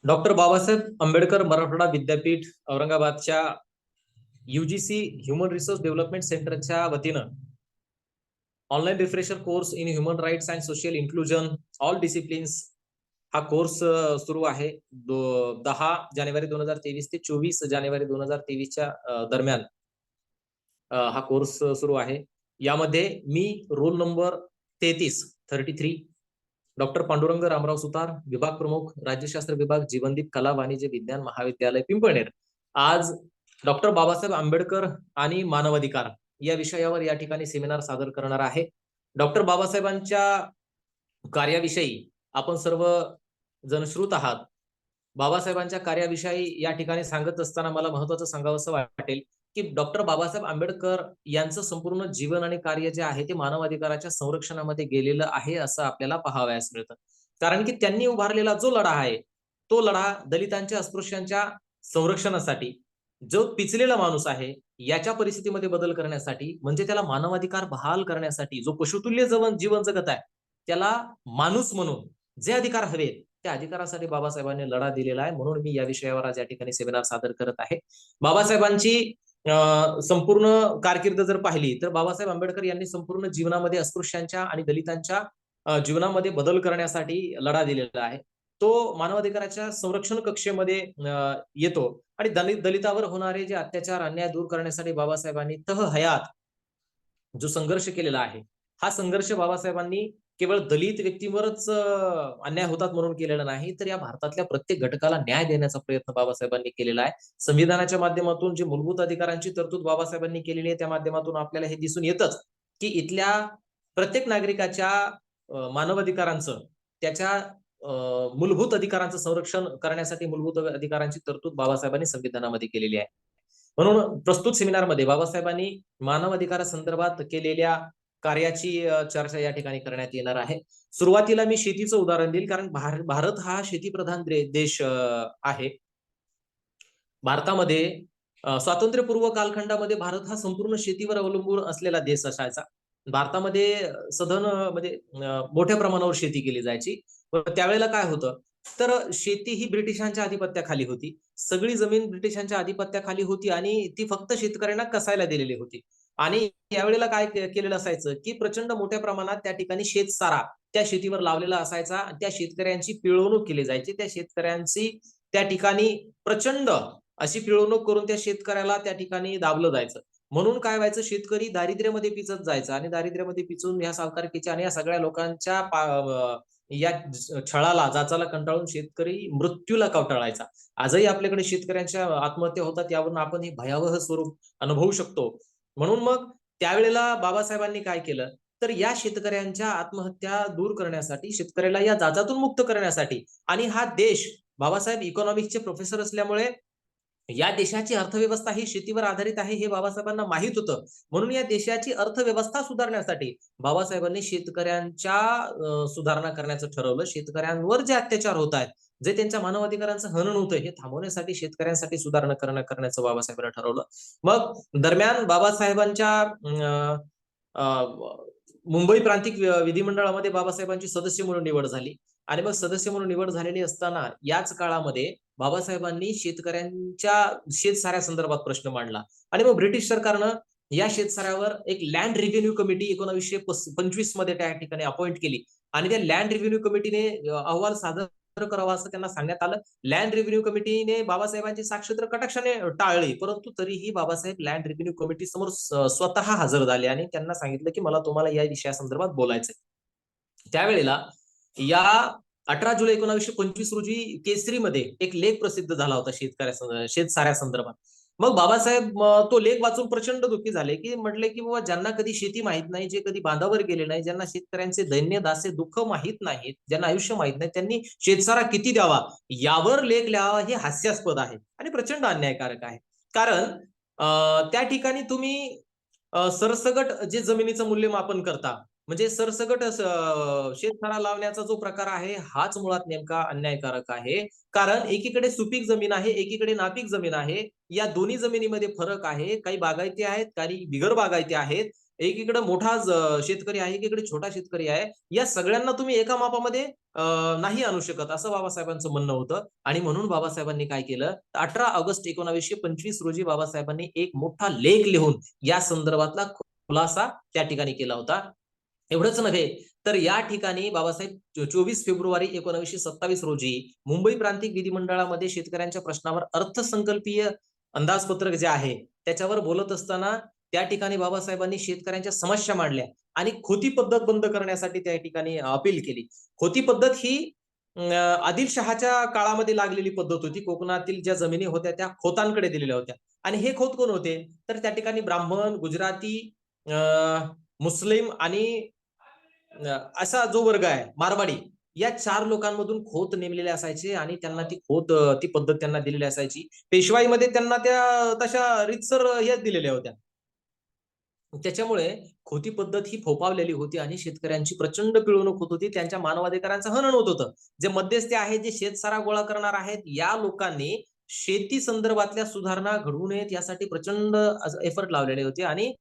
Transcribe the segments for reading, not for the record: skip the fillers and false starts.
Doctor Babasaheb Ambedkar Marathwada विद्यापीठ औरंगाबादच्या UGC human resource development सेंटरच्या वतीनं online refresher course in human rights and social inclusion all disciplines हा course सुरू आहे 10 जानेवारी 2023 ते 24 जानेवारी 2023च्या दरम्यान हा कोर्स सुरू आहे। यामध्ये मी roll number 33 doctor Pandurang Ramrao Sutar, विभाग प्रमुख, राज्यशास्त्र विभाग, जीवनदीप कला वाणिज्य विज्ञान महाविद्यालय पिंपळनेर, आज डॉक्टर बाबासाहेब आंबेडकर आणि मानवाधिकार या विषयावर या ठिकाणी सेमिनार सादर करणार आहे। डॉक्टर बाबासाहेबांच्या कार्याविषयी आपण सर्व जनश्रुत आहात। बाबासाहेबांच्या कार्याविषयी या ठिकाणी सांगत असताना मला महत्त्वाचं सांगावंसं वाटेल की डॉक्टर बाबासाहेब आंबेडकर यांचं संपूर्ण जीवन आणि कार्य जे आहे ते मानवाधिकाराच्या संरक्षणामध्ये गेलेलं आहे असं आपल्याला पाहावयास मिळतं। कारण की त्यांनी उभारलेला जो लढा आहे तो लढा दलितांच्या, अस्पृश्यांच्या संरक्षणासाठी, जो पिचलेला माणूस आहे याच्या परिस्थितीमध्ये बदल करण्यासाठी, म्हणजे त्याला मानवाधिकार बहाल करण्यासाठी, जो पशुतुल्य जीवन जगत आहे त्याला माणूस म्हणून जे अधिकार हवेत त्या अधिकारासाठी बाबासाहेबांनी लढा दिलेला आहे। म्हणून मी या विषयावर आज या ठिकाणी सेमिनार सादर करत आहे। बाबासाहेबांची संपूर्ण कारकीर्द जर पाहिली तर बाबासाहेब आंबेडकर यांनी संपूर्ण जीवनामध्ये अस्पृश्यांच्या आणि दलितांच्या जीवनामध्ये बदल करण्यासाठी लढा दिलेला आहे। तो मानवाधिकाराच्या संरक्षण कक्षेमध्ये येतो आणि दलितावर होणारे जे अत्याचार, अन्याय दूर करण्यासाठी बाबासाहेबांनी हयात जो संघर्ष केलेला आहे, हा संघर्ष बाबासाहेबांनी केवळ दलित व्यक्तीवरच अन्याय होतात म्हणून केलेला नाही, तर या भारतातल्या प्रत्येक घटकाला न्याय देण्याचा प्रयत्न बाबासाहेबांनी केलेला आहे। संविधानाच्या माध्यमातून जी मूलभूत अधिकारांची तरतूद बाबासाहेबांनी केलेली आहे त्या माध्यमातून आपल्याला हे दिसून येतच की इथल्या प्रत्येक नागरिकाच्या मानवाधिकारांचं, त्याच्या मूलभूत अधिकारांचं संरक्षण करण्यासाठी मूलभूत अधिकारांची तरतूद बाबासाहेबांनी संविधानामध्ये केलेली आहे। म्हणून प्रस्तुत सेमिनारमध्ये बाबासाहेबांनी मानवाधिकारासंदर्भात केलेल्या कार्याची चर्चा या ठिकाणी करण्यात येणार आहे। सुरुवातीला मी शेतीचं उदाहरण देईल, कारण भारत हा शेतीप्रधान देश आहे। भारतामध्ये स्वातंत्र्यपूर्व कालखंडामध्ये भारत हा संपूर्ण शेतीवर अवलंबून असलेला देश असायचा। भारतामध्ये सधन म्हणजे मोठ्या प्रमाणावर शेती केली जायची। त्यावेळेला काय होतं, तर शेती ही ब्रिटिशांच्या अधिपत्याखाली होती। सगळी जमीन ब्रिटिशांच्या अधिपत्याखाली होती आणि ती फक्त शेतकऱ्यांना कसायला दिलेली होती। आणि यावेळेला काय केलेलं असायचं की प्रचंड मोठ्या प्रमाणात त्या ठिकाणी शेतसारा त्या शेतीवर लावलेला असायचा। त्या शेतकऱ्यांची पिळवणूक केली जायची, त्या शेतकऱ्यांची त्या ठिकाणी प्रचंड अशी पिळवणूक करून त्या शेतकऱ्याला त्या ठिकाणी दाबलं जायचं। म्हणून काय व्हायचं, शेतकरी दारिद्र्यामध्ये पिचत जायचा आणि दारिद्र्यामध्ये पिचून या सावकारकीच्या आणि या सगळ्या लोकांच्या या छळाला, जाचाला कंटाळून शेतकरी मृत्यूला कवटाळायचा। आजही आपल्याकडे शेतकऱ्यांच्या आत्महत्या होतात, यावरून आपण हे भयावह स्वरूप अनुभवू शकतो। म्हणून मग त्यावेळेला बाबासाहेबांनी काय केलं, तर या शेतकऱ्यांच्या आत्महत्या दूर करण्यासाठी, शेतकऱ्याला या जाचातून मुक्त करण्यासाठी, आणि हा देश, बाबासाहेब इकॉनॉमिक्सचे प्रोफेसर असल्यामुळे या देशाची अर्थव्यवस्था ही शेतीवर आधारित आहे हे बाबासाहेबांना माहित होतं। म्हणून या देशाची अर्थव्यवस्था सुधारण्यासाठी बाबासाहेबांनी शेतकऱ्यांच्या सुधारणा करण्याचं ठरवलं। शेतकऱ्यांवर जे अत्याचार होत आहेत, जे त्यांच्या मानवाधिकारांचं हनन होतं, हे थांबवण्यासाठी, शेतकऱ्यांसाठी सुधारणा करण्याचं बाबासाहेबांनी ठरवलं। मग दरम्यान बाबासाहेबांच्या मुंबई प्रांतिक विधिमंडळामध्ये बाबासाहेबांची सदस्य म्हणून निवड झाली आणि मग सदस्य म्हणून निवड झालेली असताना याच काळामध्ये बाबासाहेबांनी शेतकऱ्यांच्या शेतसाऱ्या संदर्भात प्रश्न मांडला आणि मग ब्रिटिश सरकारनं या शेतसाऱ्यावर एक लँड रिव्हेन्यू कमिटी 1925 मध्ये त्या ठिकाणी अपॉइंट केली आणि त्या लँड रिव्हेन्यू कमिटीने अहवाल सादर करावा असं त्यांना सांगण्यात आलं। लँड रिव्हेन्यू कमिटीने बाबासाहेबांची साक्ष तर कटाक्षाने टाळली, परंतु तरीही बाबासाहेब लँड रिव्हेन्यू कमिटी समोर स्वतः हजर झाले आणि त्यांना सांगितलं की मला तुम्हाला या विषयासंदर्भात बोलायचंय। त्यावेळेला या 18 जुलै 1925 रोजी केसरीमध्ये एक लेख प्रसिद्ध झाला होता शेतसाऱ्या संदर्भात। मग बाबासाहेब तो लेख वाचून प्रचंड दुःखी झाले, की म्हटले की बाबा ज्यांना कधी शेती माहित नाही, जे कधी बांधावर गेले नाही, ज्यांना शेतकऱ्यांचे दैन्य दासे दुःख माहित नाहीत, ज्यांना आयुष्य माहित नाही, त्यांनी शेतसारा किती द्यावा यावर लेख लिहावा हे हास्यास्पद आहे आणि प्रचंड अन्यायकारक आहे। कारण त्या ठिकाणी तुम्ही सरसगट जे जमिनीचं मूल्यमापन करता, म्हणजे सरसगट शेतसारा लावण्याचा जो प्रकार आहे हाच मुळात नेमका अन्यायकारक आहे। कारण एकीकडे सुपीक जमीन आहे, एकीकडे नापीक जमीन आहे। या दोन्ही जमिनीमध्ये फरक आहे। काही बागायती आहेत, काही बिगर बागायती आहेत। एकीकडे मोठा शेतकरी आहे, एकीकडे छोटा शेतकरी आहे. या सगळ्यांना तुम्ही एका मापामध्ये नाही आणू शकत, असं बाबासाहेबांचं म्हणणं होतं. आणि म्हणून बाबासाहेबांनी काय केलं, 18 ऑगस्ट 1925 रोजी बाबासाहेबांनी एक मोठा लेख लिहून या संदर्भातला खुलासा त्या ठिकाणी केला होता. एवढंच नव्हे, तर या ठिकाणी बाबासाहेब 24 फेब्रुवारी 1927 रोजी मुंबई प्रांतिक विधिमंडळामध्ये शेतकऱ्यांच्या प्रश्नावर अर्थसंकल्पीय अंदाजपत्रक जे आहे त्याच्यावर बोलत असताना त्या ठिकाणी बाबासाहेबांनी शेतकऱ्यांच्या समस्या मांडल्या आणि खोती पद्धत बंद करण्यासाठी त्या ठिकाणी अपील केली. खोती पद्धत ही आदिलशहाच्या काळामध्ये लागलेली पद्धत होती. कोकणातील ज्या जमिनी होत्या त्या खोतांकडे दिलेल्या होत्या आणि हे खोत कोण होते, तर त्या ठिकाणी ब्राह्मण, गुजराती, मुस्लिम आणि असा जो वर्ग आहे मारवाडी, या 4 लोकांमधून खोत नेमलेले असायचे आणि त्यांना ती खोत ती पद्धत त्यांना दिलेली असायची. पेशवाईमध्ये त्यांना त्या तशा रीतसर हे दिलेल्या होत्या. त्याच्यामुळे खोती पद्धत ही फोफावलेली होती आणि शेतकऱ्यांची प्रचंड पिळवणूक होत होती. त्यांच्या मानवाधिकारांचं हनन होत होतं. जे मध्यस्थी आहेत, जे शेतसारा गोळा करणार आहेत, या लोकांनी शेती संदर्भातल्या सुधारणा घडवू नयेत यासाठी प्रचंड एफर्ट लावलेले होते आणि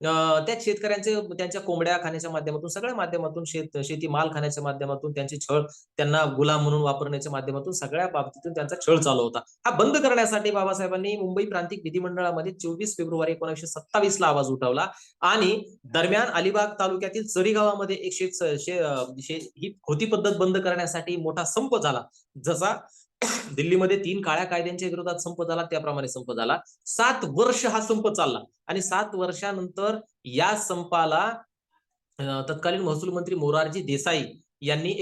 त्या शेतकऱ्यांचे त्यांच्या कोंबड्या खाण्याच्या माध्यमातून, सगळ्या माध्यमातून शेती माल खाण्याच्या माध्यमातून त्यांची छळ, त्यांना गुलाम म्हणून वापरण्याच्या माध्यमातून सगळ्या बाबतीतून त्यांचा छळ चालू होता. हा बंद करण्यासाठी बाबासाहेबांनी मुंबई प्रांतिक विधिमंडळामध्ये 24 फेब्रुवारी 1927 ला आवाज उठवला आणि दरम्यान अलिबाग तालुक्यातील चरी गावामध्ये एक ही खोती पद्धत बंद करण्यासाठी मोठा संप झाला. जसा दिल्लीमध्ये 3 काळ्या कायद्यांच्या विरोधात संप झाला त्याप्रमाणे संप झाला. 7 वर्ष हा संप चालला आणि 7 वर्षानंतर या संपाला तत्कालीन महसूल मंत्री मोरारजी देसाई यांनी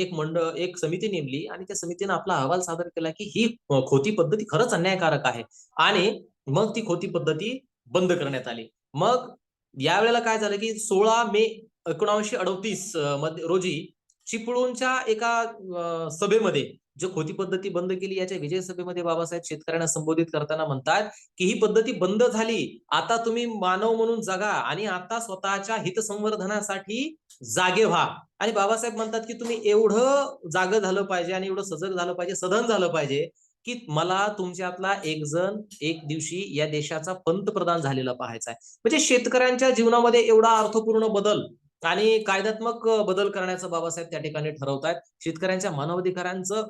एक समिती नेमली आणि त्या समितीने आपला अहवाल सादर केला की ही खोती पद्धती खरंच अन्यायकारक आहे आणि मग ती खोती पद्धती बंद करण्यात आली. मग यावेळेला काय झालं की 16 मे 1938 रोजी चिपळूणच्या एका सभेमध्ये जो खोती पद्धती बंद केली याच्या विजय सभेमध्ये बाबासाहेब शेतकऱ्यांना संबोधित करताना म्हणतात की ही पद्धती बंद झाली, आता तुम्ही मानव म्हणून जगा आणि आता स्वतःच्या हितसंवर्धनासाठी जागे व्हा. आणि बाबासाहेब म्हणतात की तुम्ही एवढं जागं झालं पाहिजे आणि एवढं सजग झालं पाहिजे, सधन झालं पाहिजे की मला तुमच्यातला एक जण एक दिवशी या देशाचा पंतप्रधान झालेला पाहायचा आहे. म्हणजे शेतकऱ्यांच्या जीवनामध्ये एवढा अर्थपूर्ण बदल आणि कायद्यात्मक बदल करण्याचं बाबासाहेब त्या ठिकाणी ठरवतायत. शेतकऱ्यांच्या मानवाधिकारांचं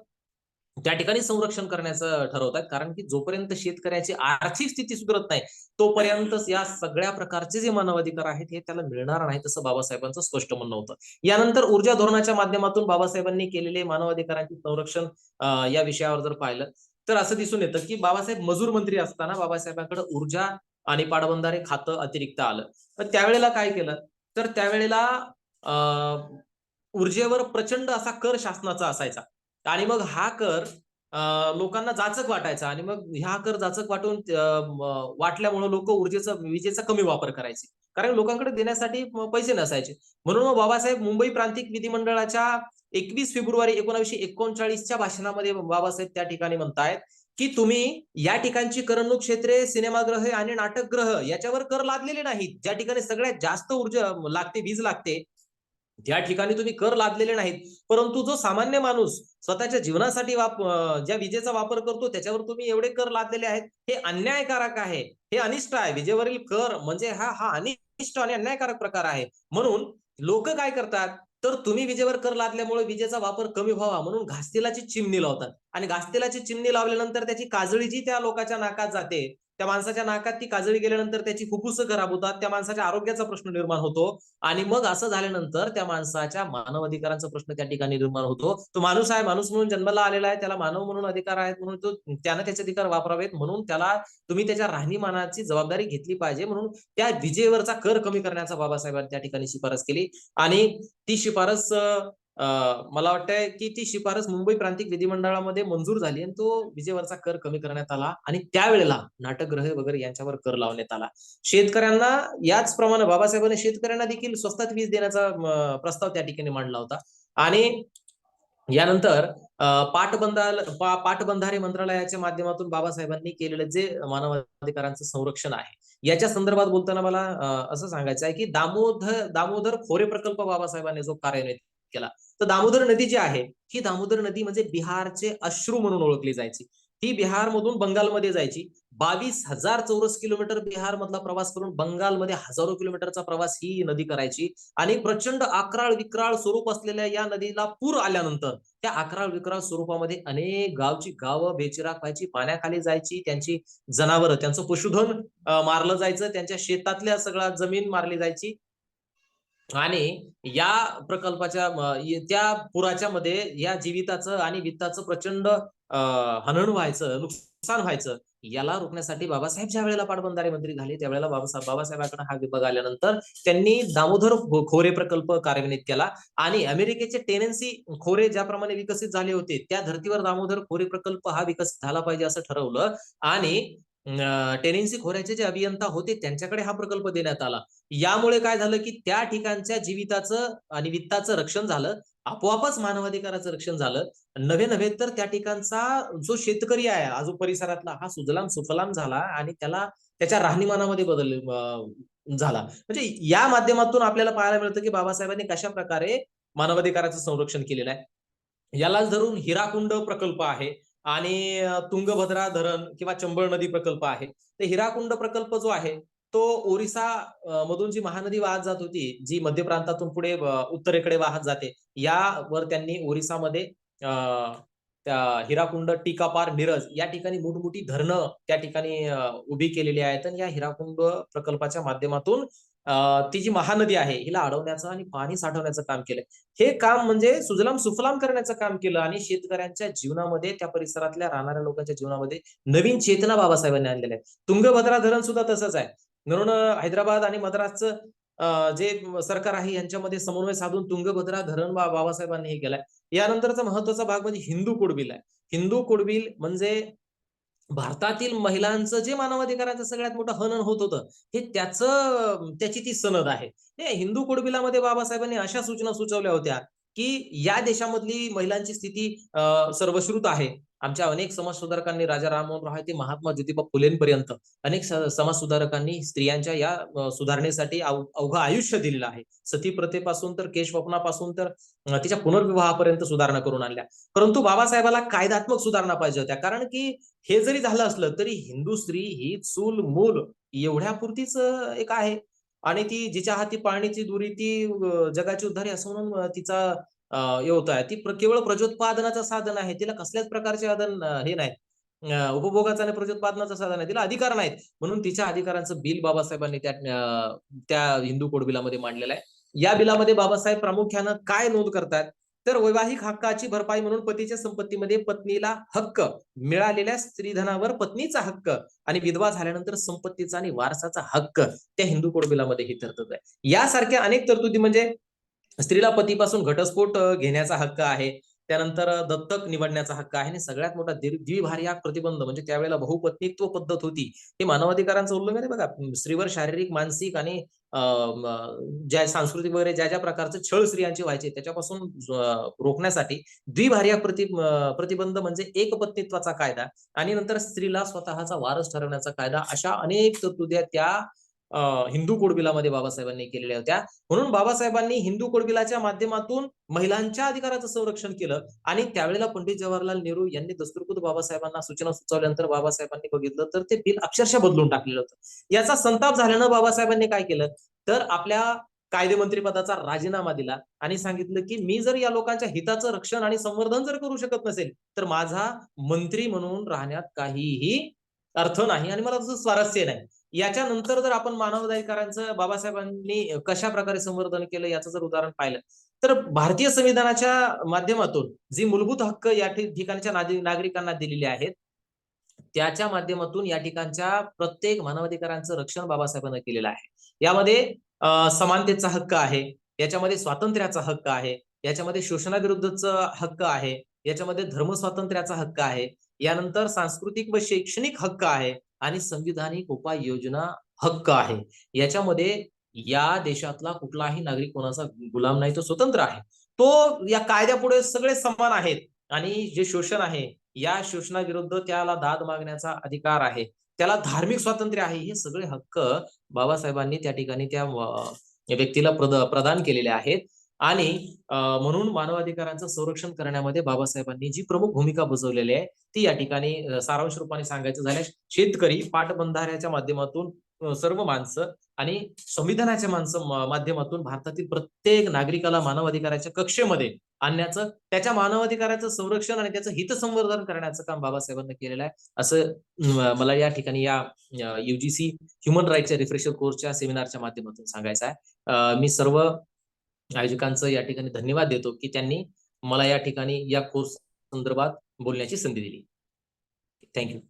त्या ठिकाणी संरक्षण करण्याचं ठरवतात. कारण की जोपर्यंत शेतकऱ्याची आर्थिक स्थिती सुधारत नाही, तोपर्यंत या सगळ्या प्रकारचे जे मानवाधिकार आहेत हे त्याला मिळणार नाही, असं बाबासाहेबांचं स्पष्ट म्हणणं होतं. यानंतर ऊर्जा धोरणाच्या माध्यमातून बाबासाहेबांनी केलेले मानवाधिकारांचे संरक्षण या विषयावर जर पाहिलं तर असं दिसून येतं की बाबासाहेब मजूर मंत्री असताना बाबासाहेबांकडे ऊर्जा आणि पाटबंधारे खातं अतिरिक्त आलं. तर त्यावेळेला काय केलं, तर त्यावेळेला ऊर्जेवर प्रचंड असा कर शासनाचा असायचा आणि मग हा कर लोकांना जाचक वाटायचा आणि मग हा कर जाचक वाटल्यामुळे लोक विजेचा कमी वापर करायचे, कारण लोकांकडे देण्यासाठी पैसे नसायचे. म्हणून मग बाबासाहेब मुंबई प्रांतिक विधिमंडळाच्या 21 फेब्रुवारी 1939च्या भाषणामध्ये बाबासाहेब त्या ठिकाणी म्हणतायत की तुम्ही या ठिकाणची करमणूक क्षेत्रे, सिनेमागृह आणि नाटकगृह याच्यावर कर लादलेले नाहीत. ज्या ठिकाणी सगळ्यात जास्त ऊर्जा लागते, वीज लागते, त्या ठिकाणी तुम्ही कर लादलेले नाहीत. परंतु जो सामान्य माणूस स्वतःच्या जीवनासाठी ज्या विजेचा वापर करतो त्याच्यावर तुम्ही एवढे कर लादलेले आहेत, हे अन्यायकारक आहे, हे अनिष्ट आहे. विजेवरील कर म्हणजे हा अनिष्ट आणि अन्यायकारक प्रकार आहे. म्हणून लोक काय करतात, तर तुम्ही विजेवर कर लादल्यामुळे विजेचा वापर कमी व्हावा म्हणून घासतेलाची चिमणी लावतात आणि घासतेलाची चिमणी लावल्यानंतर त्याची काजळी जी त्या लोकांच्या नाकात जाते, त्या माणसाच्या नाकात ती काजळी गेल्यानंतर त्याची फुफ्फुस खराब होतात, त्या माणसाच्या आरोग्याचा प्रश्न निर्माण होतो आणि मग असं झाल्यानंतर त्या माणसाच्या मानवाधिकारांचा प्रश्न त्या ठिकाणी निर्माण होतो. तो माणूस आहे, माणूस म्हणून जन्माला आलेला आहे, त्याला मानव म्हणून अधिकार आहेत, म्हणून त्यानं त्याचे अधिकार वापरावेत, म्हणून त्याला तुम्ही त्याच्या राहणीमानाची जबाबदारी घेतली पाहिजे. म्हणून त्या विजेवरचा कर कमी करण्याचा बाबासाहेबांनी त्या ठिकाणी शिफारस केली आणि ती शिफारस मला वाटतंय की ती शिफारस मुंबई प्रांतिक विधिमंडळामध्ये मंजूर झाली आणि तो विजेवरचा कर कमी करण्यात आला आणि त्यावेळेला नाटकगृह वगैरे यांच्यावर कर लावण्यात आला. शेतकऱ्यांना याचप्रमाणे बाबासाहेबांनी शेतकऱ्यांना देखील स्वस्तात वीज देण्याचा प्रस्ताव त्या ठिकाणी मांडला होता आणि यानंतर पाटबंधारे मंत्रालयाच्या माध्यमातून बाबासाहेबांनी केलेलं जे मानवाधिकारांचं संरक्षण आहे याच्या संदर्भात बोलताना मला असं सांगायचं आहे की दामोदर खोरे प्रकल्प बाबासाहेबांनी जो कार्यान्वित केला, तर दामोदर नदी जी आहे ही दामोदर नदी म्हणजे बिहारचे अश्रू म्हणून ओळखली जायची. ही बिहारमधून बंगालमध्ये जायची. 22,000 चौरस किलोमीटर बिहार मधला प्रवास करून बंगालमध्ये हजारो किलोमीटरचा प्रवास ही नदी करायची. आणि प्रचंड अक्राळ विक्राळ स्वरूप असलेल्या या नदीला पूर आल्यानंतर त्या अक्राळ विक्राळ स्वरूपामध्ये अनेक गावची गावं बेचिराख व्हायची, पाण्याखाली जायची, त्यांची जनावरं, त्यांचं पशुधन मारलं जायचं, त्यांच्या शेतातल्या सगळा जमीन मारली जायची. आणि या प्रकल्पाच्या त्या पुराच्या मध्ये या जीविताचं आणि वित्ताचं प्रचंड हनन व्हायचं, नुकसान व्हायचं. याला रोखण्यासाठी बाबासाहेब ज्या वेळेला पाटबंधारे मंत्री झाले त्यावेळेला बाबासाहेबांकडे हा विभाग आल्यानंतर त्यांनी दामोदर खोरे प्रकल्प कार्यान्वित केला. आणि अमेरिकेचे टेनेन्सी खोरे ज्याप्रमाणे विकसित झाले होते त्या धर्तीवर दामोदर खोरे प्रकल्प हा विकसित झाला पाहिजे असं ठरवलं. आणि टेनेन्सी खोऱ्याचे जे अभियंता होते त्यांच्याकडे हा प्रकल्प देण्यात आला. यामुळे काय झालं की त्या ठिकाणच्या जीविताचं आणि वित्ताचं रक्षण झालं. आपोआपच मानवाधिकाराचं रक्षण झालं. नव्हे तर त्या ठिकाणचा जो शेतकरी आहे आजू परिसरातला हा सुजलाम सुफलाम झाला आणि त्याला त्याच्या राहणीमानामध्ये बदल झाला. म्हणजे या माध्यमातून आपल्याला पाहायला मिळतं की बाबासाहेबांनी कशा प्रकारे मानवाधिकाराचं संरक्षण केलेलं आहे. यालाच धरून हिराकुंड प्रकल्प आहे आणि तुंगभद्रा धरण किंवा चंबळ नदी प्रकल्प आहे. तर हिराकुंड प्रकल्प जो आहे तो ओरिसा मधून जी महानदी वाहत जात होती, जी मध्य प्रांतातून पुढे उत्तरेकडे वाहत जाते, यावर त्यांनी ओरिसामध्ये त्या हिराकुंड, टीकापार, मिरज या ठिकाणी मोठमोठी धरणं त्या ठिकाणी उभी केलेली आहेत. आणि या हिराकुंड प्रकल्पाच्या माध्यमातून ती जी महानदी आहे हिला अडवण्याचं आणि पाणी साठवण्याचं काम केलं. हे काम म्हणजे सुजलाम सुफलाम करण्याचं काम केलं आणि शेतकऱ्यांच्या जीवनामध्ये त्या परिसरातल्या राहणाऱ्या लोकांच्या जीवनामध्ये नवीन चेतना बाबासाहेबांनी आणलेल्या आहे. तुंगभद्रा धरण सुद्धा तसंच आहे. म्हणून हैदराबाद आणि मद्रासचं जे सरकार आहे यांच्यामध्ये समन्वय साधून तुंगभद्रा धरण बाबासाहेबांनी हे केलाय. यानंतरचा महत्वाचा भाग म्हणजे हिंदू कुडबिल आहे. हिंदू कुडबिल म्हणजे भारतातील महिलांचं जे मानवाधिकाराचं सगळ्यात मोठं हनन होत होतं, हे त्याची ती सनद आहे. हे हिंदू कुडबिलामध्ये बाबासाहेबांनी अशा सूचना सुचवल्या होत्या, की या देशामधली महिलांची स्थिती सर्वश्रुत आहे. आमच्या अनेक समाजसुधारकांनी राजा राममोहन रॉय ते महात्मा ज्योतिबा फुलेंपर्यंत अनेक समाजसुधारकांनी स्त्रियांच्या या सुधारणेसाठी अवघं आयुष्य दिलेलं आहे. सती प्रथेपासून तर केशवपनापासून तर तिच्या पुनर्विवाहापर्यंत सुधारणा करून आणल्या. परंतु बाबासाहेबाला कायदात्मक सुधारणा पाहिजे होत्या. कारण की हे जरी झालं असलं तरी हिंदू स्त्री ही चूल मूल एवढ्यापुरतीच एक आहे. आणि ती जिच्या हाती पाळणीची दुरी ती जगाची उद्धारी असं म्हणून तिचा हे होत आहे. ती केवळ प्रजोत्पादनाचं साधन आहे. तिला कसल्याच प्रकारचे हे नाही. उपभोगाचं आणि प्रजोत्पादनाचं साधन आहे. तिला अधिकार नाहीत. म्हणून तिच्या अधिकारांचं बिल बाबासाहेबांनी त्या हिंदू कोड बिलामध्ये मांडलेलं आहे. या बिलामध्ये बाबासाहेब प्रामुख्यानं काय नोंद करतात, तर वैवाहिक हक्काची भरपाई म्हणून पतीच्या संपत्तीमध्ये पत्नीला हक्क, मिळालेल्या स्त्रीधनावर पत्नीचा हक्क आणि विधवा झाल्यानंतर संपत्तीचा आणि वारसाचा हक्क त्या हिंदू कोड बिलामध्ये ही तरतूद आहे. यासारख्या अनेक तरतुदी म्हणजे स्त्रीला पतीपासून घटस्फोट घेण्याचा हक्क आहे. त्यानंतर दत्तक निवडण्याचा हक्क आहे आणि सगळ्यात मोठा द्विभार्याक प्रतिबंध म्हणजे त्यावेळेला बहुपत्नीत्व पद्धत होती. हे मानवाधिकारांचं उल्लंघन आहे बघा. स्त्रीवर शारीरिक, मानसिक आणि ज्या सांस्कृतिक वगैरे ज्या प्रकारचे छळ स्त्रियांचे व्हायचे त्याच्यापासून रोखण्यासाठी द्विभार्याक प्रतिबंध म्हणजे एकपत्नीत्वाचा कायदा आणि नंतर स्त्रीला स्वतःचा वारस ठरवण्याचा कायदा अशा अनेक तरतुद्या त्या हिंदू कोड बिलामध्ये बाबासाहेबांनी केलेल्या होत्या. म्हणून बाबासाहेबांनी हिंदू कोड बिलाच्या माध्यमातून महिलांच्या अधिकाराचं संरक्षण केलं. आणि त्यावेळेला पंडित जवाहरलाल नेहरू यांनी दस्तुरखुद बाबासाहेबांना सूचना सुचवल्यानंतर बाबासाहेबांनी बघितलं तर ते बिल अक्षरशः बदलून टाकलेलं होतं. याचा संताप झाल्यानं बाबासाहेबांनी काय केलं, तर आपल्या कायदेमंत्री पदाचा राजीनामा दिला आणि सांगितलं की मी जर या लोकांच्या हिताचं रक्षण आणि संवर्धन जर करू शकत नसेल तर माझा मंत्री म्हणून राहण्यात काहीही अर्थ नाही आणि मला तसं स्वारस्य नाही. याच्यानंतर जर आपण मानवाधिकारांचं बाबासाहेबांनी कशा प्रकारे संवर्धन केलं याचं जर उदाहरण पाहिलं तर भारतीय संविधानाच्या माध्यमातून जी मूलभूत हक्क या ठिकाणच्या नागरिकांना दिलेले आहेत त्याच्या माध्यमातून या ठिकाणच्या प्रत्येक मानवाधिकारांचं रक्षण बाबासाहेबांनी केलेलं आहे. यामध्ये समानतेचा हक्क आहे, याच्यामध्ये स्वातंत्र्याचा हक्क आहे, याच्यामध्ये शोषणाविरुद्धचा हक्क आहे, याच्यामध्ये धर्मस्वातंत्र्याचा हक्क आहे, यानंतर सांस्कृतिक व शैक्षणिक हक्क आहे आणि संविधानिक उपाययोजना हक्क आहे. याच्यामध्ये या देशातला कुठलाही नागरिक कोणाचा गुलाम नाही, तो स्वतंत्र आहे. तो या कायद्यापुढे सगळे समान आहेत आणि जे शोषण आहे या शोषणाविरुद्ध त्याला दाद मागण्याचा अधिकार आहे. त्याला धार्मिक स्वातंत्र्य आहे. हे सगळे हक्क बाबासाहेबांनी त्या ठिकाणी त्या व्यक्तीला प्रदान केलेले आहेत. आणि म्हणून मानवाधिकारांचं संरक्षण करण्यामध्ये बाबासाहेबांनी जी प्रमुख भूमिका बजावलेली आहे ती या ठिकाणी सारांश रूपाने सांगायचं झाल्यास शेतकरी पाटबंधाऱ्याच्या माध्यमातून सर्व माणसं आणि संविधानाच्या माध्यमातून भारतातील प्रत्येक नागरिकाला मानवाधिकाराच्या कक्षेमध्ये आणण्याचं, त्याच्या मानवाधिकाराचं संरक्षण आणि त्याचं हितसंवर्धन करण्याचं काम बाबासाहेबांनी केलेलं आहे असं मला या ठिकाणी या युजीसी ह्युमन राईटच्या रिफ्रेशर कोर्सच्या सेमिनारच्या माध्यमातून सांगायचं आहे. मी सर्व आयोजकांचं या ठिकाणी धन्यवाद देतो की त्यांनी मला या ठिकाणी या कोर्स संदर्भात बोलण्याची संधी दिली. थँक्यू.